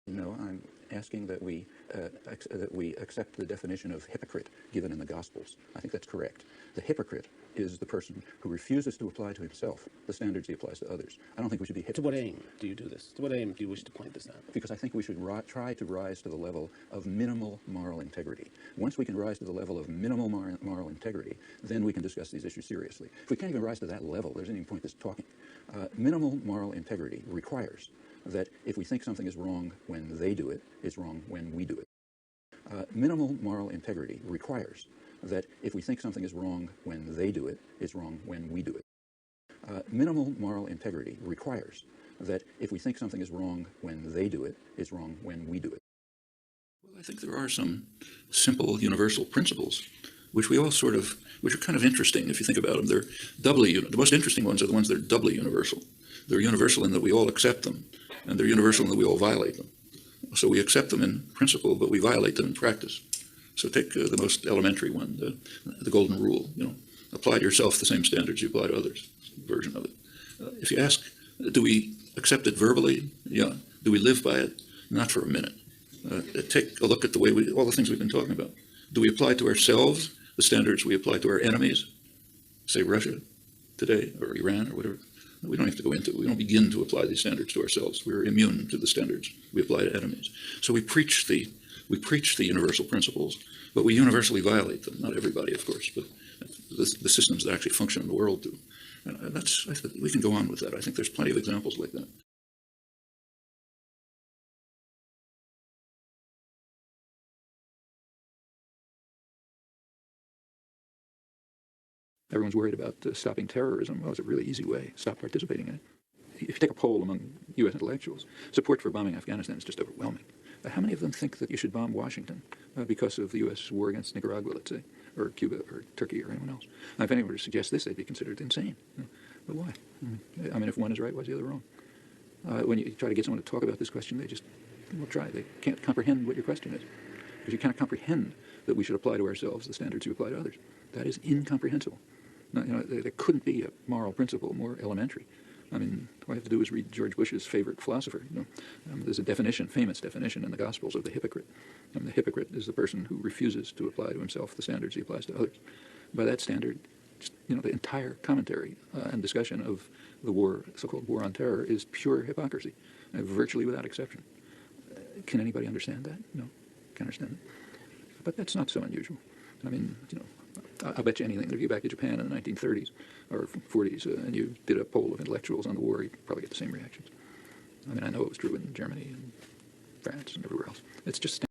No, I'm asking that we accept the definition of hypocrite given in the Gospels. I think that's correct. The hypocrite is the person who refuses to apply to himself the standards he applies to others. I don't think we should be hypocrites. To what aim do you do this? To what aim do you wish to point this out? Because I think we should try to rise to the level of minimal moral integrity. Once we can rise to the level of minimal moral integrity, then we can discuss these issues seriously. If we can't even rise to that level, there's any point in talking. Minimal moral integrity requires that if we think something is wrong when they do it, it's wrong when we do it. Minimal moral integrity requires that if we think something is wrong when they do it, it's wrong when we do it. Minimal moral integrity requires that if we think something is wrong when they do it, it's wrong when we do it. Well, I think there are some simple universal principles which we all which are kind of interesting if you think about them. They're the most interesting ones are the ones that are doubly universal. They're universal in that we all accept them, and they're universal in that we all violate them. So we accept them in principle, but we violate them in practice. So take the most elementary one, the golden rule, apply to yourself the same standards you apply to others, version of it. If you ask, do we accept it verbally? Yeah. Do we live by it? Not for a minute. Take a look at all the things we've been talking about. Do we apply to ourselves the standards we apply to our enemies, say Russia today, or Iran, or whatever? We don't have to go into it. We don't begin to apply these standards to ourselves. We're immune to the standards we apply to enemies. So we preach the universal principles, but we universally violate them. Not everybody, of course, but the systems that actually function in the world do. And we can go on with that. I think there's plenty of examples like that. Everyone's worried about stopping terrorism. Well, it's a really easy way. Stop participating in it. If you take a poll among U.S. intellectuals, support for bombing Afghanistan is just overwhelming. How many of them think that you should bomb Washington because of the U.S. war against Nicaragua, let's say, or Cuba, or Turkey, or anyone else? Now, if anyone were to suggest this, they'd be considered insane. But why? I mean, if one is right, why's the other wrong? When you try to get someone to talk about this question, they just won't try. They can't comprehend what your question is. Because you cannot comprehend that we should apply to ourselves the standards we apply to others. That is incomprehensible. No, there couldn't be a moral principle more elementary. I mean, all I have to do is read George Bush's favorite philosopher. There's a famous definition in the Gospels of the hypocrite. The hypocrite is the person who refuses to apply to himself the standards he applies to others. By that standard, the entire commentary and discussion of the war, so-called war on terror, is pure hypocrisy, virtually without exception. Can anybody understand that? No, can't understand it. But that's not so unusual. I mean, I'll bet you anything that if you go back to Japan in the 1930s or 40s and you did a poll of intellectuals on the war, you'd probably get the same reactions. I mean, I know it was true in Germany and France and everywhere else. It's just